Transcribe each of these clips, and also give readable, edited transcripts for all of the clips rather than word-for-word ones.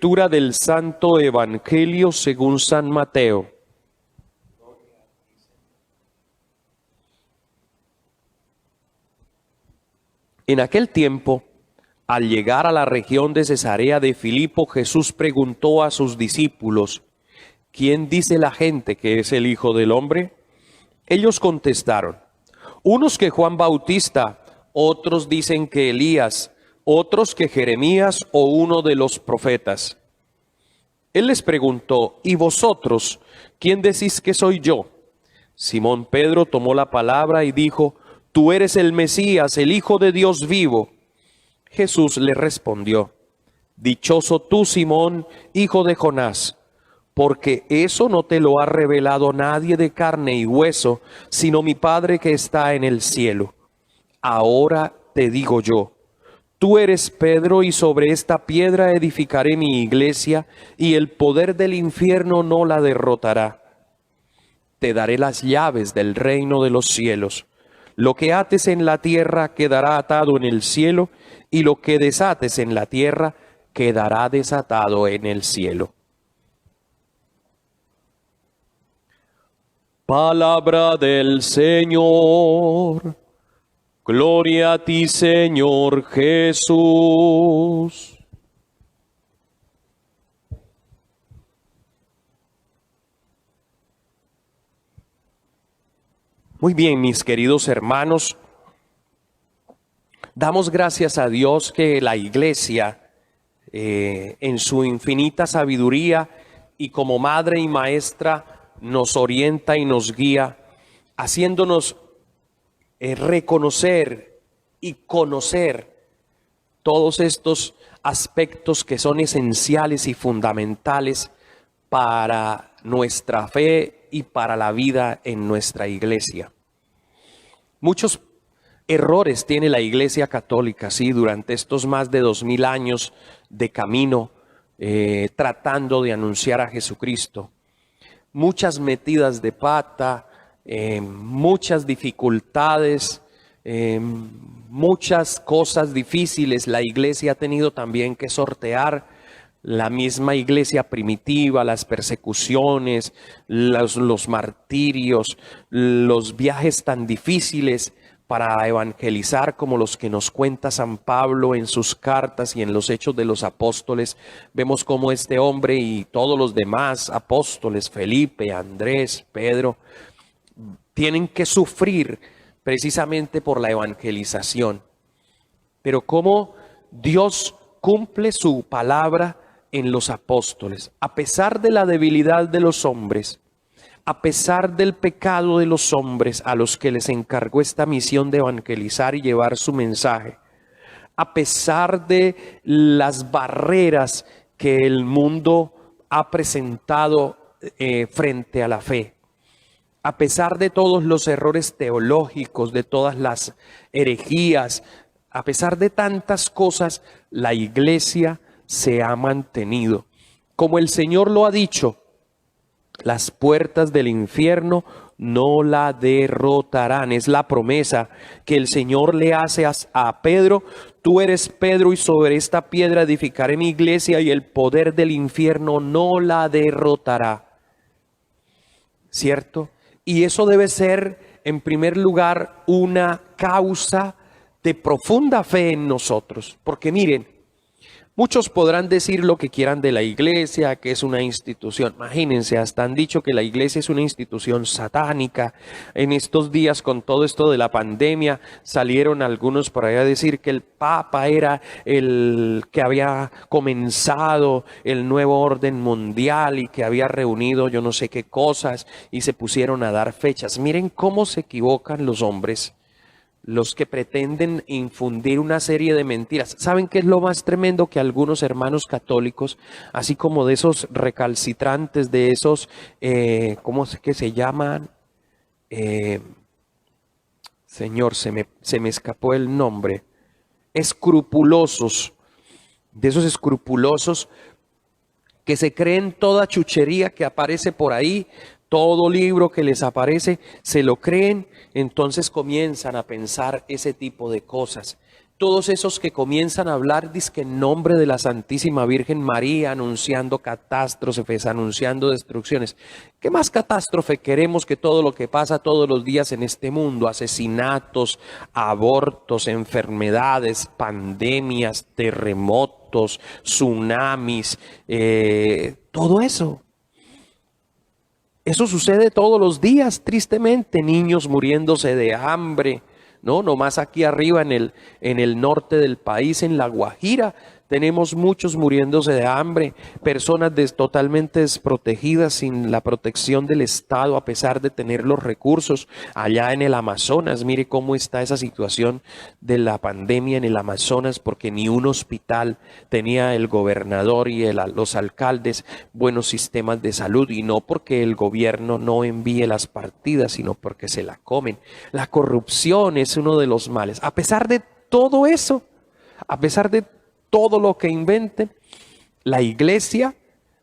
Lectura del Santo Evangelio según San Mateo. En aquel tiempo, al llegar a la región de Cesarea de Filipo, Jesús preguntó a sus discípulos: ¿quién dice la gente que es el Hijo del Hombre? Ellos contestaron: unos que Juan Bautista, otros dicen que Elías, otros que Jeremías o uno de los profetas. Él les preguntó: ¿y vosotros, quién decís que soy yo? Simón Pedro tomó la palabra y dijo: tú eres el Mesías, el Hijo de Dios vivo. Jesús le respondió: dichoso tú, Simón, hijo de Jonás, porque eso no te lo ha revelado nadie de carne y hueso, sino mi Padre que está en el cielo. Ahora te digo yo: tú eres Pedro, y sobre esta piedra edificaré mi iglesia, y el poder del infierno no la derrotará. Te daré las llaves del reino de los cielos. Lo que ates en la tierra quedará atado en el cielo, y lo que desates en la tierra quedará desatado en el cielo. Palabra del Señor. Gloria a ti, Señor Jesús. Muy bien, mis queridos hermanos, damos gracias a Dios que la Iglesia, en su infinita sabiduría y como madre y maestra, nos orienta y nos guía, haciéndonos reconocer y conocer todos estos aspectos que son esenciales y fundamentales para nuestra fe y para la vida en nuestra iglesia. Muchos errores tiene la Iglesia Católica, sí, durante estos más de 2000 años de camino, tratando de anunciar a Jesucristo. Muchas metidas de pata, muchas dificultades, muchas cosas difíciles la Iglesia ha tenido también que sortear. La misma iglesia primitiva, las persecuciones, los martirios, los viajes tan difíciles para evangelizar como los que nos cuenta San Pablo en sus cartas y en los Hechos de los Apóstoles. Vemos cómo este hombre y todos los demás apóstoles, Felipe, Andrés, Pedro, tienen que sufrir precisamente por la evangelización. Pero cómo Dios cumple su palabra en los apóstoles, a pesar de la debilidad de los hombres, a pesar del pecado de los hombres a los que les encargó esta misión de evangelizar y llevar su mensaje, a pesar de las barreras que el mundo ha presentado frente a la fe, a pesar de todos los errores teológicos, de todas las herejías, a pesar de tantas cosas, la iglesia se ha mantenido. Como el Señor lo ha dicho, las puertas del infierno no la derrotarán. Es la promesa que el Señor le hace a Pedro. Tú eres Pedro, y sobre esta piedra edificaré mi iglesia, y el poder del infierno no la derrotará. ¿Cierto? Y eso debe ser, en primer lugar, una causa de profunda fe en nosotros. Porque miren, muchos podrán decir lo que quieran de la iglesia, que es una institución. Imagínense, hasta han dicho que la iglesia es una institución satánica. En estos días, con todo esto de la pandemia, salieron algunos por ahí a decir que el Papa era el que había comenzado el nuevo orden mundial y que había reunido yo no sé qué cosas, y se pusieron a dar fechas. Miren cómo se equivocan los hombres, los que pretenden infundir una serie de mentiras. ¿Saben qué es lo más tremendo? Que algunos hermanos católicos, así como de esos recalcitrantes, de esos, ¿cómo es que se llaman? Señor, se me escapó el nombre. Escrupulosos, de esos escrupulosos que se creen toda chuchería que aparece por ahí. Todo libro que les aparece, se lo creen, entonces comienzan a pensar ese tipo de cosas. Todos esos que comienzan a hablar, dizque en nombre de la Santísima Virgen María, anunciando catástrofes, anunciando destrucciones. ¿Qué más catástrofe queremos que todo lo que pasa todos los días en este mundo? Asesinatos, abortos, enfermedades, pandemias, terremotos, tsunamis, todo eso. Eso sucede todos los días, tristemente, niños muriéndose de hambre. No, nomás aquí arriba en el norte del país, en La Guajira, tenemos muchos muriéndose de hambre, personas totalmente desprotegidas, sin la protección del Estado, a pesar de tener los recursos. Allá en el Amazonas, mire cómo está esa situación de la pandemia en el Amazonas, porque ni un hospital tenía el gobernador y los alcaldes buenos sistemas de salud, y no porque el gobierno no envíe las partidas, sino porque se la comen. La corrupción es uno de los males. A pesar de todo eso, a pesar de todo lo que inventen, la iglesia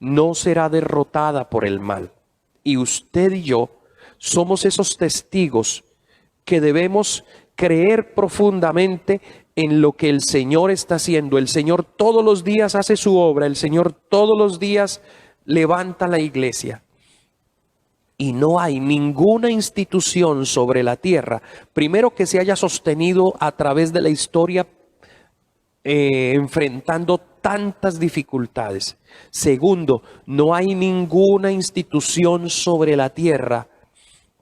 no será derrotada por el mal. Y usted y yo somos esos testigos que debemos creer profundamente en lo que el Señor está haciendo. El Señor todos los días hace su obra, el Señor todos los días levanta la iglesia. Y no hay ninguna institución sobre la tierra, primero, que se haya sostenido a través de la historia enfrentando tantas dificultades. Segundo, no hay ninguna institución sobre la tierra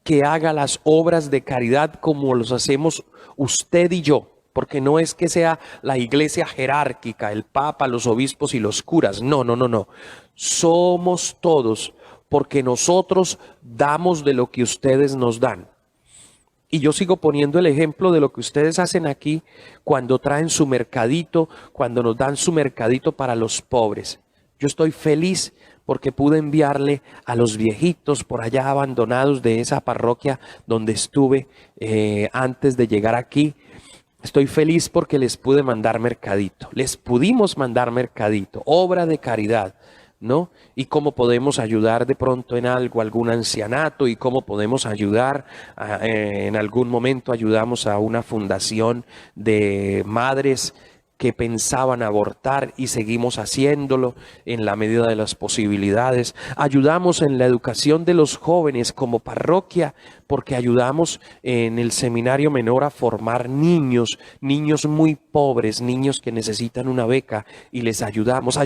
que haga las obras de caridad como los hacemos usted y yo, porque no es que sea la iglesia jerárquica, el papa, los obispos y los curas. No, no, no, no. Somos todos, porque nosotros damos de lo que ustedes nos dan. Y yo sigo poniendo el ejemplo de lo que ustedes hacen aquí cuando traen su mercadito, cuando nos dan su mercadito para los pobres. Yo estoy feliz porque pude enviarle a los viejitos por allá abandonados de esa parroquia donde estuve antes de llegar aquí. Estoy feliz porque les pude mandar mercadito. Les pudimos mandar mercadito, obra de caridad, ¿no? Y cómo podemos ayudar de pronto en algo a algún ancianato, y cómo podemos ayudar, en algún momento ayudamos a una fundación de madres que pensaban abortar y seguimos haciéndolo en la medida de las posibilidades. Ayudamos en la educación de los jóvenes como parroquia, porque ayudamos en el seminario menor a formar niños muy pobres, niños que necesitan una beca, y les ayudamos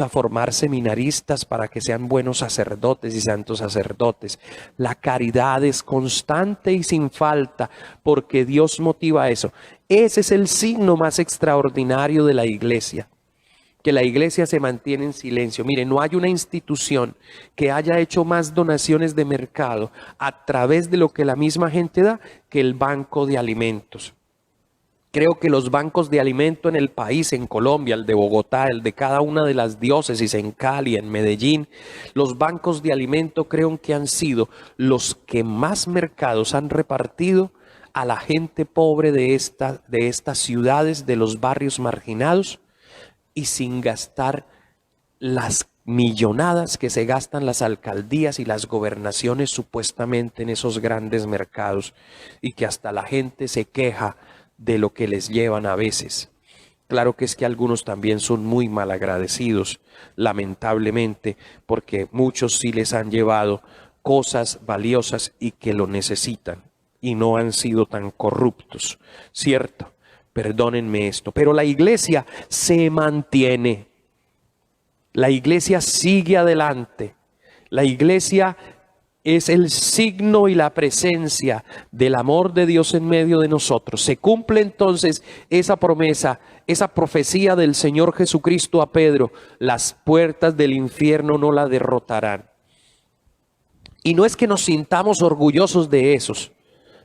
a formar seminaristas para que sean buenos sacerdotes y santos sacerdotes. La caridad es constante y sin falta, porque Dios motiva eso. Ese es el signo más extraordinario de la iglesia, que la iglesia se mantiene en silencio. Mire, no hay una institución que haya hecho más donaciones de mercado a través de lo que la misma gente da que el Banco de Alimentos. Creo que los bancos de alimento en el país, en Colombia, el de Bogotá, el de cada una de las diócesis, en Cali, en Medellín, los bancos de alimento creo que han sido los que más mercados han repartido a la gente pobre de estas ciudades, de los barrios marginados, y sin gastar las millonadas que se gastan las alcaldías y las gobernaciones supuestamente en esos grandes mercados, y que hasta la gente se queja de lo que les llevan a veces. Claro que es que algunos también son muy mal agradecidos, lamentablemente, porque muchos sí les han llevado cosas valiosas y que lo necesitan, y no han sido tan corruptos, ¿cierto? Perdónenme esto, pero la iglesia se mantiene. La iglesia sigue adelante. La iglesia es el signo y la presencia del amor de Dios en medio de nosotros. Se cumple entonces esa promesa, esa profecía del Señor Jesucristo a Pedro: las puertas del infierno no la derrotarán. Y no es que nos sintamos orgullosos de esos.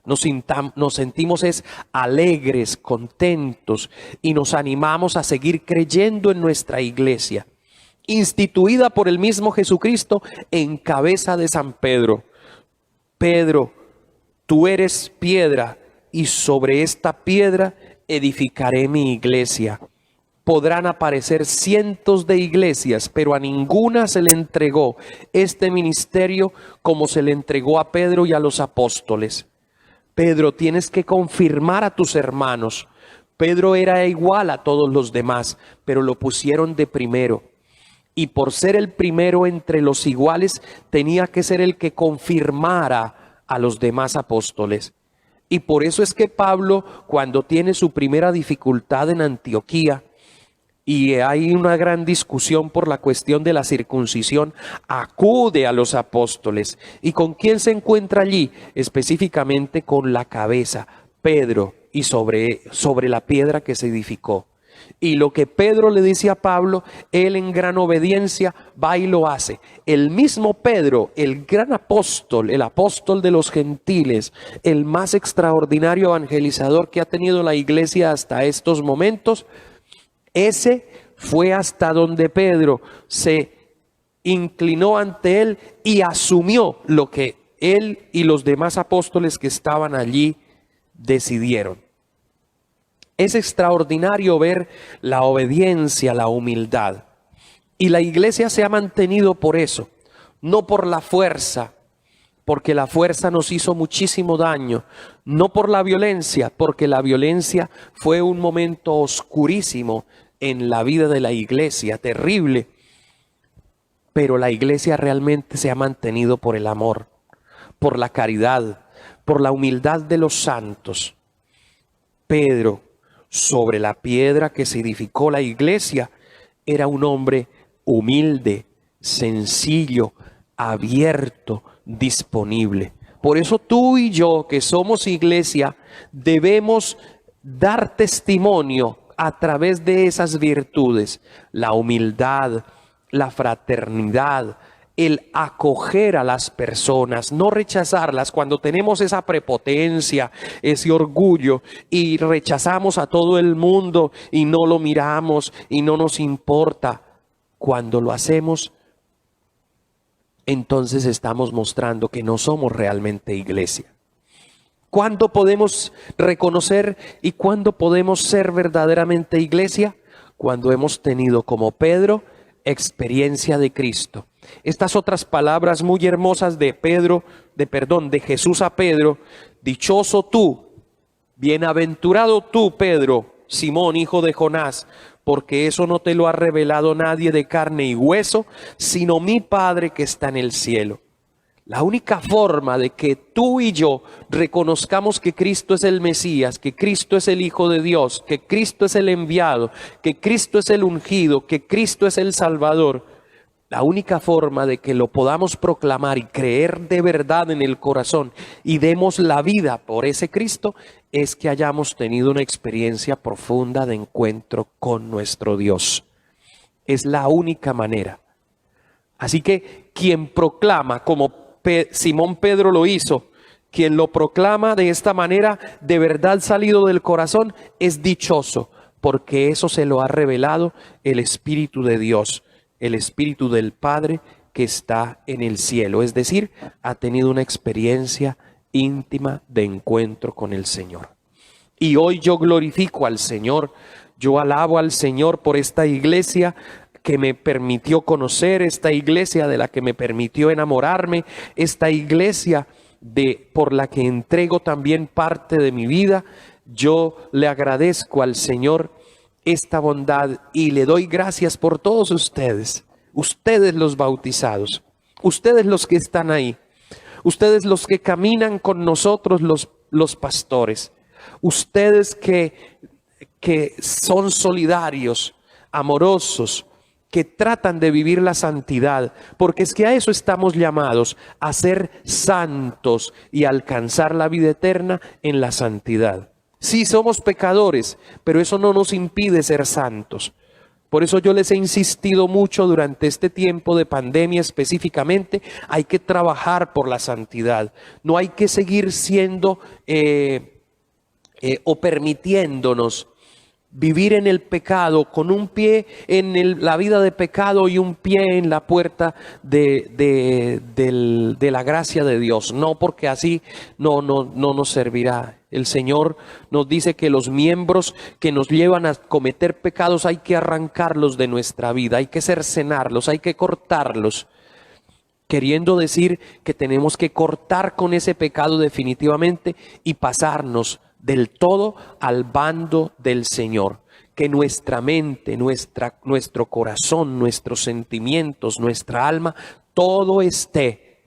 Nos sentimos alegres, contentos, y nos animamos a seguir creyendo en nuestra iglesia, instituida por el mismo Jesucristo en cabeza de San Pedro. Pedro, tú eres piedra, y sobre esta piedra edificaré mi iglesia. Podrán aparecer cientos de iglesias, pero a ninguna se le entregó este ministerio como se le entregó a Pedro y a los apóstoles. Pedro, tienes que confirmar a tus hermanos. Pedro era igual a todos los demás, pero lo pusieron de primero. Y por ser el primero entre los iguales, tenía que ser el que confirmara a los demás apóstoles. Y por eso es que Pablo, cuando tiene su primera dificultad en Antioquía, y hay una gran discusión por la cuestión de la circuncisión, acude a los apóstoles. ¿Y con quién se encuentra allí? Específicamente con la cabeza, Pedro, y sobre la piedra que se edificó. Y lo que Pedro le dice a Pablo, él en gran obediencia va y lo hace. El mismo Pedro, el gran apóstol, el apóstol de los gentiles, el más extraordinario evangelizador que ha tenido la iglesia hasta estos momentos, ese fue hasta donde Pedro se inclinó ante él y asumió lo que él y los demás apóstoles que estaban allí decidieron. Es extraordinario ver la obediencia, la humildad. Y la iglesia se ha mantenido por eso, no por la fuerza, porque la fuerza nos hizo muchísimo daño, no por la violencia, porque la violencia fue un momento oscurísimo en la vida de la iglesia, terrible. Pero la iglesia realmente se ha mantenido por el amor, por la caridad, por la humildad de los santos. Pedro, sobre la piedra que se edificó la iglesia, era un hombre humilde, sencillo, abierto, disponible. Por eso tú y yo, que somos iglesia, debemos dar testimonio a través de esas virtudes: la humildad, la fraternidad, el acoger a las personas, no rechazarlas. Cuando tenemos esa prepotencia, ese orgullo y rechazamos a todo el mundo y no lo miramos y no nos importa, cuando lo hacemos, entonces estamos mostrando que no somos realmente iglesia. ¿Cuándo podemos reconocer y cuándo podemos ser verdaderamente iglesia? Cuando hemos tenido, como Pedro, experiencia de Cristo. Estas otras palabras muy hermosas de Jesús a Pedro: dichoso tú, bienaventurado tú, Pedro, Simón, hijo de Jonás, porque eso no te lo ha revelado nadie de carne y hueso, sino mi Padre que está en el cielo. La única forma de que tú y yo reconozcamos que Cristo es el Mesías, que Cristo es el Hijo de Dios, que Cristo es el enviado, que Cristo es el ungido, que Cristo es el Salvador, la única forma de que lo podamos proclamar y creer de verdad en el corazón y demos la vida por ese Cristo, es que hayamos tenido una experiencia profunda de encuentro con nuestro Dios. Es la única manera. Así que quien proclama, como Simón Pedro lo hizo, quien lo proclama de esta manera, de verdad salido del corazón, es dichoso, porque eso se lo ha revelado el Espíritu de Dios, el Espíritu del Padre que está en el cielo. Es decir, ha tenido una experiencia íntima de encuentro con el Señor. Y hoy yo glorifico al Señor, yo alabo al Señor por esta iglesia que me permitió conocer, esta iglesia de la que me permitió enamorarme, esta iglesia por la que entrego también parte de mi vida. Yo le agradezco al Señor esta bondad y le doy gracias por todos ustedes, ustedes los bautizados, ustedes los que están ahí, ustedes los que caminan con nosotros los pastores, ustedes que son solidarios, amorosos, que tratan de vivir la santidad, porque es que a eso estamos llamados, a ser santos y alcanzar la vida eterna en la santidad. Sí, somos pecadores, pero eso no nos impide ser santos. Por eso yo les he insistido mucho durante este tiempo de pandemia específicamente, hay que trabajar por la santidad. No hay que seguir siendo o permitiéndonos vivir en el pecado, con un pie en la vida de pecado y un pie en la puerta de la gracia de Dios. No, porque así no nos servirá. El Señor nos dice que los miembros que nos llevan a cometer pecados hay que arrancarlos de nuestra vida, hay que cercenarlos, hay que cortarlos. Queriendo decir que tenemos que cortar con ese pecado definitivamente y pasarnos del todo al bando del Señor. Que nuestra mente, nuestro corazón, nuestros sentimientos, nuestra alma, todo esté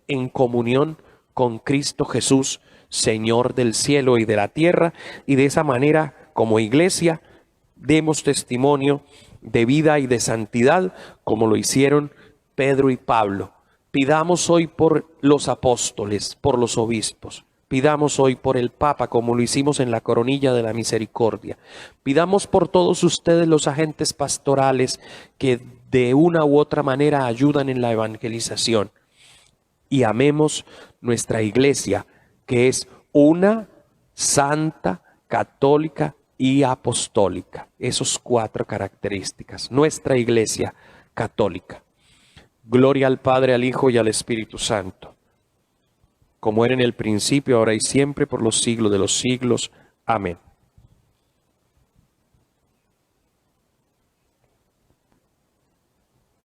en comunión con Cristo Jesús, Señor del cielo y de la tierra, y de esa manera, como iglesia, demos testimonio de vida y de santidad, como lo hicieron Pedro y Pablo. Pidamos hoy por los apóstoles, por los obispos. Pidamos hoy por el Papa, como lo hicimos en la Coronilla de la Misericordia. Pidamos por todos ustedes, los agentes pastorales, que de una u otra manera ayudan en la evangelización. Y amemos nuestra iglesia, que es una, santa, católica y apostólica. Esas 4 características. Nuestra iglesia católica. Gloria al Padre, al Hijo y al Espíritu Santo, como era en el principio, ahora y siempre, por los siglos de los siglos. Amén.